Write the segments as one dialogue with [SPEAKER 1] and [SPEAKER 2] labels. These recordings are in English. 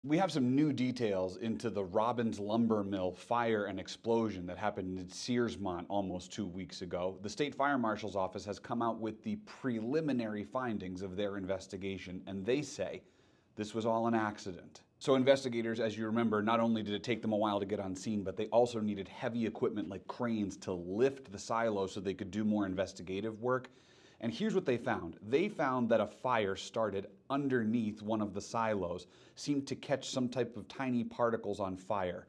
[SPEAKER 1] We have some new details into the Robbins Lumber Mill fire and explosion that happened in Searsmont almost 2 weeks ago. The state fire marshal's office has come out with the preliminary findings of their investigation, and they say this was all an accident. So investigators, as you remember, not only did it take them a while to get on scene, but they also needed heavy equipment like cranes to lift the silo so they could do more investigative work. And here's what they found. They found that a fire started underneath one of the silos, seemed to catch some type of tiny particles on fire.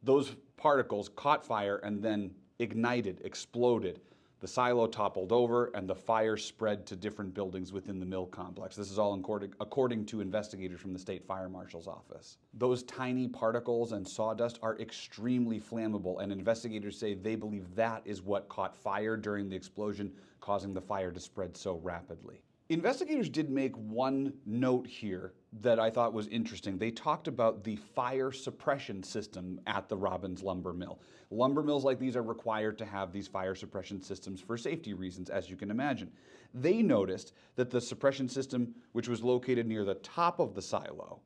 [SPEAKER 1] Those particles caught fire and then ignited, exploded. The silo toppled over and the fire spread to different buildings within the mill complex. This is all according to investigators from the state fire marshal's office. Those tiny particles and sawdust are extremely flammable, and investigators say they believe that is what caught fire during the explosion, causing the fire to spread so rapidly. Investigators did make one note here that I thought was interesting. They talked about the fire suppression system at the Robbins Lumber Mill. Lumber mills like these are required to have these fire suppression systems for safety reasons, as you can imagine. They noticed that the suppression system, which was located near the top of the silo,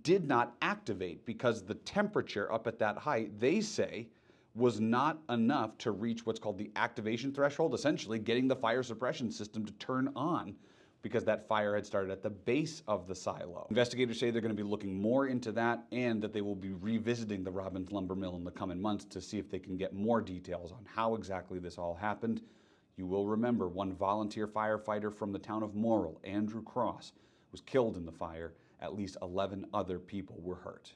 [SPEAKER 1] did not activate because the temperature up at that height, they say, was not enough to reach what's called the activation threshold, essentially getting the fire suppression system to turn on because that fire had started at the base of the silo. Investigators say they're going to be looking more into that and that they will be revisiting the Robbins Lumber Mill in the coming months to see if they can get more details on how exactly this all happened. You will remember one volunteer firefighter from the town of Morrill, Andrew Cross, was killed in the fire. At least 11 other people were hurt.